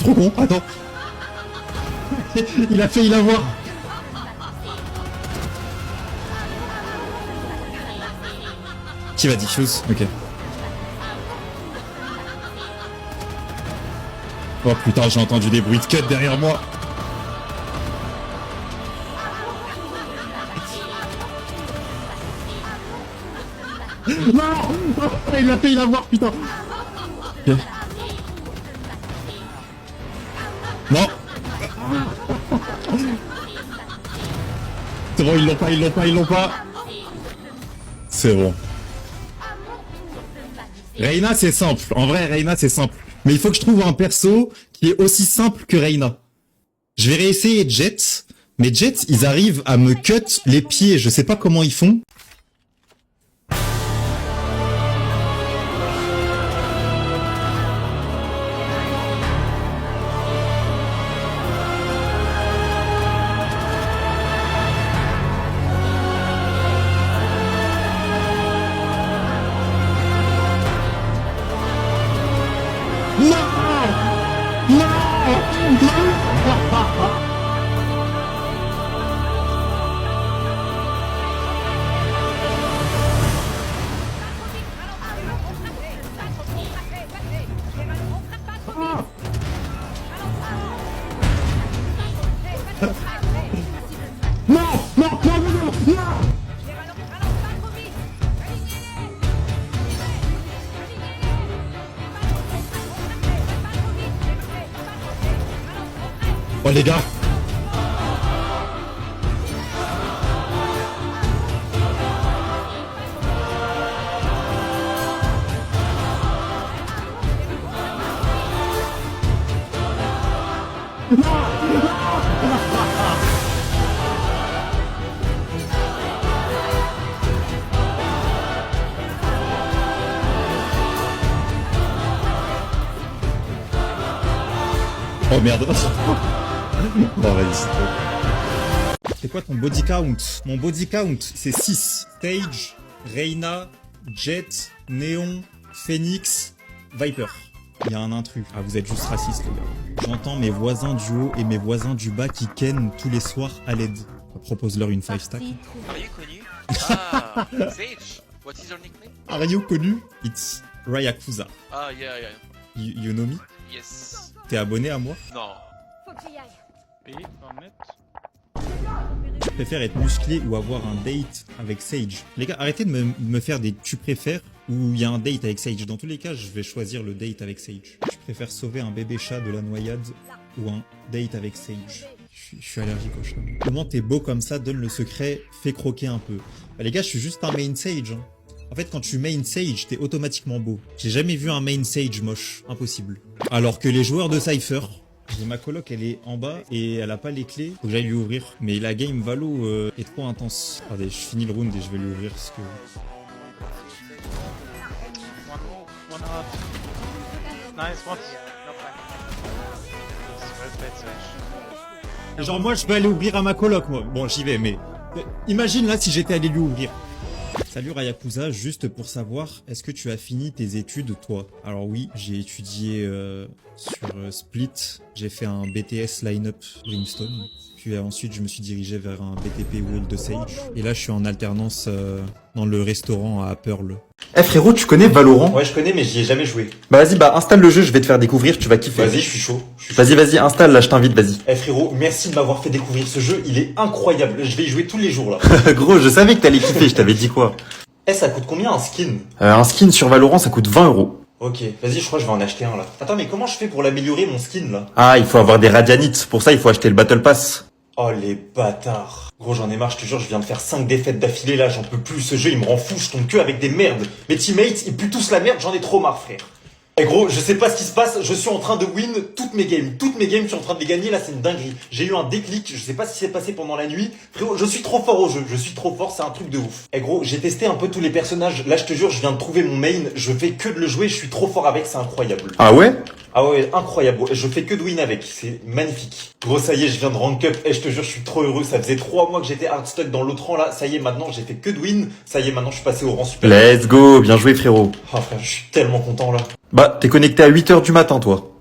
trop con. Attends. Il a failli l'avoir. Qui va diffuse? Ok. Oh putain, j'ai entendu des bruits de cut derrière moi. Non, oh, il a failli l'avoir, putain. Ok. Non. C'est bon, ils l'ont pas. C'est bon. Reyna, c'est simple. En vrai, Reyna, c'est simple. Mais il faut que je trouve un perso qui est aussi simple que Reyna. Je vais réessayer Jet. Mais Jet, ils arrivent à me cut les pieds. Je sais pas comment ils font. Oh les gars. Oh merde. Bon, vas-y, c'est quoi ton body count? Mon body count, c'est 6. Stage, Reyna, Jet, Néon, Phoenix, Viper. Il y a un intrus. Ah, vous êtes juste racistes, les gars. J'entends mes voisins du haut et mes voisins du bas qui kennent tous les soirs à l'aide. Propose-leur une 5 stack. Are you connu? Ah, Sage. What is your nickname? Are you connu? It's Ryakuza. Ah, yeah, yeah. You know me? Yes. T'es abonné à moi? Non. Payé par net. Tu préfères être musclé ou avoir un date avec Sage? Les gars, arrêtez de me faire des tu préfères ou il y a un date avec Sage. Dans tous les cas, je vais choisir le date avec Sage. Tu préfères sauver un bébé chat de la noyade ou un date avec Sage? Je suis allergique au chat. Comment t'es beau comme ça? Donne le secret, fais croquer un peu. Bah les gars, je suis juste un main Sage. Hein. En fait, quand tu main Sage, t'es automatiquement beau. J'ai jamais vu un main Sage moche. Impossible. Alors que les joueurs de Cypher... J'ai ma coloc, elle est en bas et elle a pas les clés. Faut que j'aille lui ouvrir. Mais la game Valo est trop intense. Attendez, je finis le round et je vais lui ouvrir parce que... One heart. Nice, what? Genre moi, je peux aller ouvrir à ma coloc, moi. Bon, j'y vais, mais... Imagine là si j'étais allé lui ouvrir. Salut Ryakuza, juste pour savoir, est-ce que tu as fini tes études, toi? Alors oui, j'ai étudié sur Split, j'ai fait un BTS line-up Brimstone, puis ensuite je me suis dirigé vers un BTP Wall de Sage, et là je suis en alternance dans le restaurant à Pearl. Eh frérot, tu connais Valorant? Ouais, je connais, mais j'y ai jamais joué. Bah vas-y, bah installe le jeu, je vais te faire découvrir, tu vas kiffer. Vas-y, je suis chaud. Vas-y, installe, là je t'invite, vas-y. Eh frérot, merci de m'avoir fait découvrir ce jeu, il est incroyable. Je vais y jouer tous les jours là. Gros, je savais que t'allais kiffer, je t'avais dit quoi? Eh, ça coûte combien un skin? Un skin sur Valorant, ça coûte 20 €. Ok, vas-y, je crois que je vais en acheter un là. Attends, mais comment je fais pour l'améliorer mon skin là? Ah, il faut avoir des radianites, pour ça il faut acheter le Battle Pass. Oh les bâtards. Gros, j'en ai marre, je te jure, je viens de faire 5 défaites d'affilée là, j'en peux plus. Ce jeu il me rend fou, je tombe que avec des merdes. Mes teammates, ils puent tous la merde, j'en ai trop marre, frère. Eh gros, je sais pas ce qui se passe, je suis en train de win toutes mes games, je suis en train de les gagner, là c'est une dinguerie. J'ai eu un déclic, je sais pas ce qui s'est passé pendant la nuit. Frérot, je suis trop fort au jeu, je suis trop fort, c'est un truc de ouf. Eh gros, j'ai testé un peu tous les personnages, là je te jure, je viens de trouver mon main, je fais que de le jouer, je suis trop fort avec, c'est incroyable. Ah ouais? Ah ouais, incroyable, gros. Je fais que de win avec, c'est magnifique. Gros, ça y est, je viens de rank up, et je te jure, je suis trop heureux, ça faisait 3 mois que j'étais hardstuck dans l'autre rang là, ça y est, maintenant j'ai fait que de win, ça y est, maintenant je suis passé au rang super. Let's go, bien joué frérot. Ah frère, je suis tellement content là. Bah, t'es connecté à 8 h du matin toi.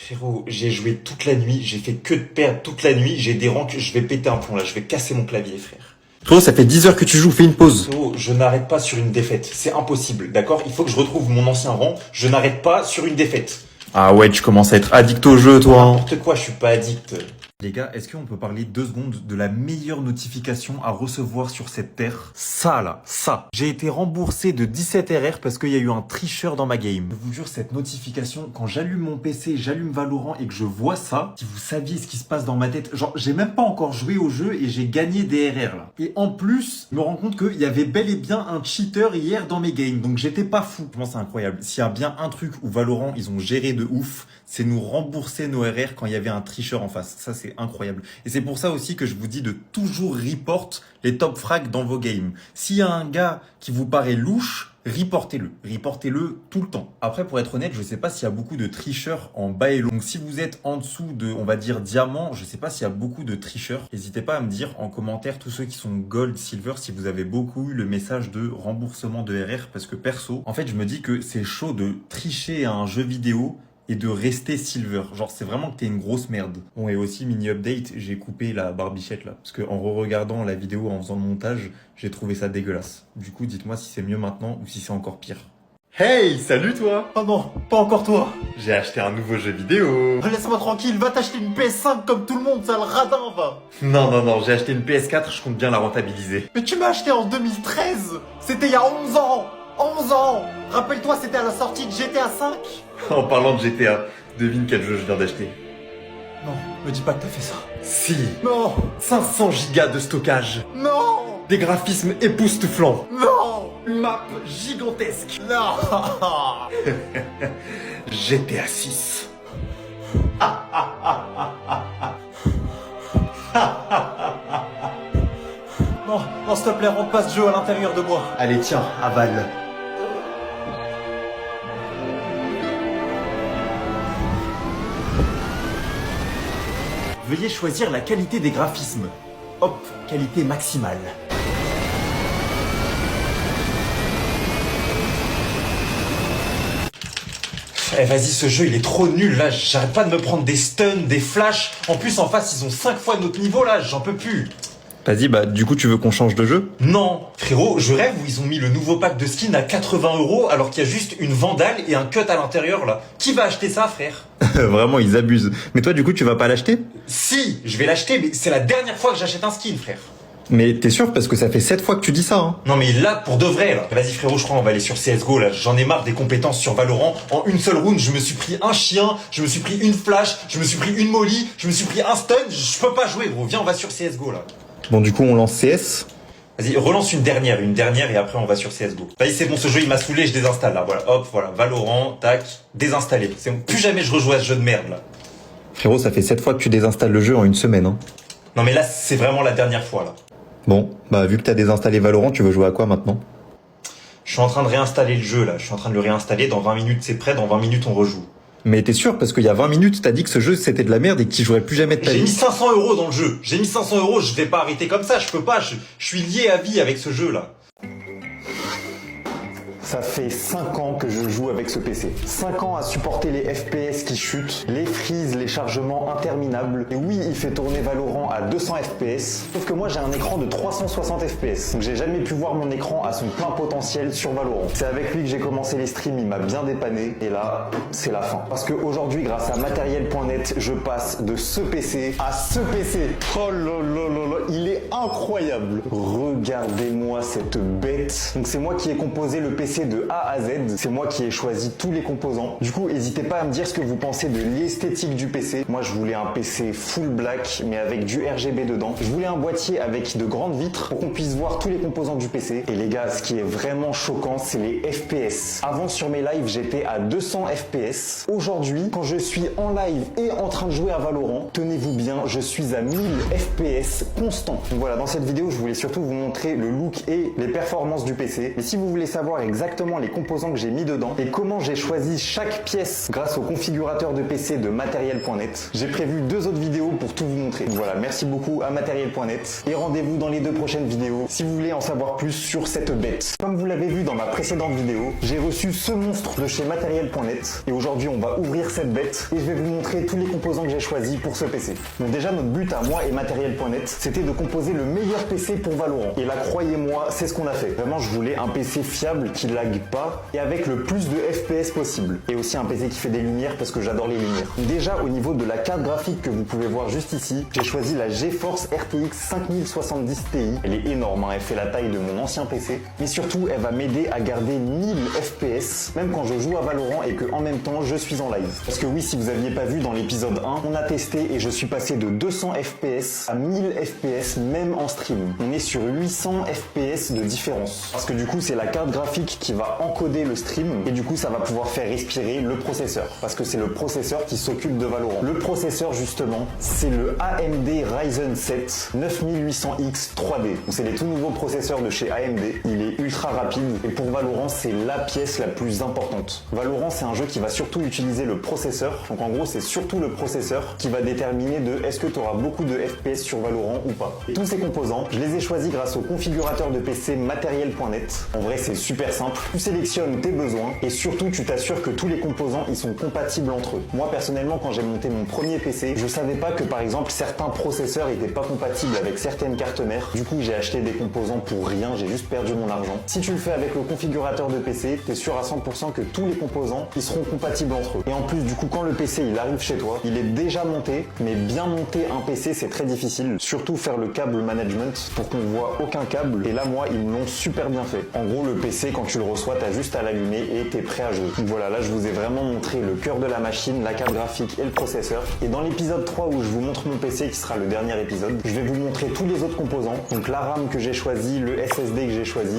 Frérot, j'ai joué toute la nuit, j'ai fait que de perdre toute la nuit, j'ai des ranks, je vais péter un plomb là, je vais casser mon clavier, frère. Frérot, ça fait 10 heures que tu joues, fais une pause. Frérot, je n'arrête pas sur une défaite, c'est impossible, d'accord? Il faut que je retrouve mon ancien rang, je n'arrête pas sur une défaite. Ah ouais, tu commences à être addict au jeu, toi. Hein. N'importe quoi, je suis pas addict. Les gars, est-ce qu'on peut parler 2 secondes de la meilleure notification à recevoir sur cette terre? Ça là, ça. J'ai été remboursé de 17 RR parce qu'il y a eu un tricheur dans ma game. Je vous jure, cette notification, quand j'allume mon PC, j'allume Valorant et que je vois ça, si vous saviez ce qui se passe dans ma tête, genre j'ai même pas encore joué au jeu et j'ai gagné des RR là. Et en plus, je me rends compte qu'il y avait bel et bien un cheater hier dans mes games, donc j'étais pas fou. Franchement, c'est incroyable. S'il y a bien un truc où Valorant, ils ont géré de ouf, c'est nous rembourser nos RR quand il y avait un tricheur en face. Ça, c'est incroyable. Et c'est pour ça aussi que je vous dis de toujours report les top frags dans vos games. S'il y a un gars qui vous paraît louche, reportez-le. Reportez-le tout le temps. Après, pour être honnête, je sais pas s'il y a beaucoup de tricheurs en bas et long. Donc, si vous êtes en dessous de, on va dire, diamant, je sais pas s'il y a beaucoup de tricheurs. N'hésitez pas à me dire en commentaire, tous ceux qui sont gold, silver, si vous avez beaucoup eu le message de remboursement de RR. Parce que perso, en fait, je me dis que c'est chaud de tricher à un jeu vidéo et de rester silver. Genre, c'est vraiment que t'es une grosse merde. Bon, et aussi, mini update, j'ai coupé la barbichette là. Parce que en re-regardant la vidéo, en faisant le montage, j'ai trouvé ça dégueulasse. Du coup, dites-moi si c'est mieux maintenant ou si c'est encore pire. Hey, salut toi. Oh non, pas encore toi. J'ai acheté un nouveau jeu vidéo. Laisse-moi tranquille, va t'acheter une PS5 comme tout le monde, sale radin, va. Non, j'ai acheté une PS4, je compte bien la rentabiliser. Mais tu m'as acheté en 2013. C'était il y a 11 ans. 11 ans. Rappelle-toi, c'était à la sortie de GTA 5. En parlant de GTA, devine quel jeu je viens d'acheter. Non, me dis pas que t'as fait ça. Si. Non. 500 gigas de stockage. Non. Des graphismes époustouflants. Non. Une map gigantesque. Non. GTA 6. Non, non, s'il te plaît, rentre pas ce jeu à l'intérieur de moi. Allez, tiens, avale. Veuillez choisir la qualité des graphismes. Hop, qualité maximale. Eh vas-y, ce jeu il est trop nul là, j'arrête pas de me prendre des stuns, des flashs. En plus en face ils ont 5 fois notre niveau là, j'en peux plus. Vas-y, bah du coup tu veux qu'on change de jeu? Non, frérot, je rêve où ils ont mis le nouveau pack de skins à 80 € alors qu'il y a juste une vandale et un cut à l'intérieur là. Qui va acheter ça, frère? Vraiment, ils abusent. Mais toi, du coup, tu vas pas l'acheter? Si, je vais l'acheter, mais c'est la dernière fois que j'achète un skin, frère. Mais t'es sûr? Parce que ça fait 7 fois que tu dis ça, hein. Non mais là, pour de vrai, là. Vas-y frérot, je crois on va aller sur CSGO, là. J'en ai marre des compétences sur Valorant. En une seule round, je me suis pris un chien, je me suis pris une flash, je me suis pris une molly, je me suis pris un stun. Je peux pas jouer, gros. Viens, on va sur CSGO, là. Bon, du coup, on lance CS. Vas-y, relance une dernière et après on va sur CSGO. Vas-y, c'est bon, ce jeu il m'a saoulé, je désinstalle, là. Voilà, hop, voilà. Valorant, tac, désinstallé. C'est bon. Plus jamais je rejoue à ce jeu de merde, là. Frérot, ça fait 7 fois que tu désinstalles le jeu en une semaine, hein. Non mais là, c'est vraiment la dernière fois, là. Bon, bah vu que t'as désinstallé Valorant, tu veux jouer à quoi maintenant? Je suis en train de réinstaller le jeu, là. Je suis en train de le réinstaller. Dans 20 minutes, c'est prêt. Dans 20 minutes, on rejoue. Mais t'es sûr? Parce qu'il y a 20 minutes, t'as dit que ce jeu c'était de la merde et que tu jouerais plus jamais de ta J'ai mis vie. 500 € dans le jeu. J'ai mis 500 €. Je vais pas arrêter comme ça. Je peux pas. Je suis lié à vie avec ce jeu là. Ça fait 5 ans que je joue avec ce PC. 5 ans à supporter les FPS qui chutent, les freezes, les chargements interminables. Et oui, il fait tourner Valorant à 200 FPS. Sauf que moi j'ai un écran de 360 FPS. Donc j'ai jamais pu voir mon écran à son plein potentiel sur Valorant. C'est avec lui que j'ai commencé les streams, il m'a bien dépanné. Et là, c'est la fin. Parce qu'aujourd'hui, grâce à matériel.net, je passe de ce PC à ce PC. Oh là là là là, il est incroyable. Regardez-moi cette bête. Donc c'est moi qui ai composé le PC de A à Z. C'est moi qui ai choisi tous les composants. Du coup, n'hésitez pas à me dire ce que vous pensez de l'esthétique du PC. Moi, je voulais un PC full black, mais avec du RGB dedans. Je voulais un boîtier avec de grandes vitres pour qu'on puisse voir tous les composants du PC. Et les gars, ce qui est vraiment choquant, c'est les FPS. Avant, sur mes lives, j'étais à 200 FPS. Aujourd'hui, quand je suis en live et en train de jouer à Valorant, tenez-vous bien, je suis à 1000 FPS constant. Donc voilà, dans cette vidéo, je voulais surtout vous montrer le look et les performances du PC. Et si vous voulez savoir exactement exactement les composants que j'ai mis dedans et comment j'ai choisi chaque pièce grâce au configurateur de PC de Material.net. J'ai prévu 2 autres vidéos pour tout vous montrer. Voilà, merci beaucoup à Material.net et rendez-vous dans les 2 prochaines vidéos si vous voulez en savoir plus sur cette bête. Comme vous l'avez vu dans ma précédente vidéo, j'ai reçu ce monstre de chez Material.net et aujourd'hui on va ouvrir cette bête et je vais vous montrer tous les composants que j'ai choisis pour ce PC. Donc déjà notre but à moi et Material.net, c'était de composer le meilleur PC pour Valorant. Et là, croyez-moi, c'est ce qu'on a fait. Vraiment, je voulais un PC fiable qui lag pas et avec le plus de FPS possible. Et aussi un PC qui fait des lumières parce que j'adore les lumières. Déjà, au niveau de la carte graphique que vous pouvez voir juste ici, j'ai choisi la GeForce RTX 5070 Ti. Elle est énorme, hein, elle fait la taille de mon ancien PC. Mais surtout, elle va m'aider à garder 1000 FPS, même quand je joue à Valorant et que en même temps, je suis en live. Parce que oui, si vous aviez pas vu dans l'épisode 1, on a testé et je suis passé de 200 FPS à 1000 FPS même en stream. On est sur 800 FPS de différence. Parce que du coup, c'est la carte graphique qui va encoder le stream et du coup, ça va pouvoir faire respirer le processeur. Parce que c'est le processeur qui s'occupe de Valorant. Le processeur, justement, c'est le AMD Ryzen 7 9800X 3D. Donc, c'est les tout nouveaux processeurs de chez AMD. Il est ultra rapide et pour Valorant, c'est la pièce la plus importante. Valorant, c'est un jeu qui va surtout utiliser le processeur. Donc en gros, c'est surtout le processeur qui va déterminer de est-ce que tu auras beaucoup de FPS sur Valorant ou pas. Et tous ces composants, je les ai choisis grâce au configurateur de PC Material.net. En vrai, c'est super simple. Tu sélectionnes tes besoins et surtout, tu t'assures que tous les composants, ils sont compatibles entre eux. Moi, personnellement, quand j'ai monté mon premier PC, je savais pas que par exemple, certains processeurs étaient pas compatibles avec certaines cartes mères. Du coup, j'ai acheté des composants pour rien, j'ai juste perdu mon argent. Si tu le fais avec le configurateur de PC, t'es sûr à 100% que tous les composants, ils seront compatibles entre eux. Et en plus, du coup, quand le PC, il arrive chez toi, il est déjà monté, mais bien monter un PC, c'est très difficile. Surtout faire le câble management pour qu'on voit aucun câble. Et là, moi, ils me l'ont super bien fait. En gros, le PC, quand tu le reçois, t'as juste à l'allumer et t'es prêt à jouer. Donc voilà, là, je vous ai vraiment montré le cœur de la machine, la carte graphique et le processeur. Et dans l'épisode 3 où je vous montre mon PC, qui sera le dernier épisode, je vais vous montrer tous les autres composants. Donc la RAM que j'ai choisi, le SSD que j'ai choisi,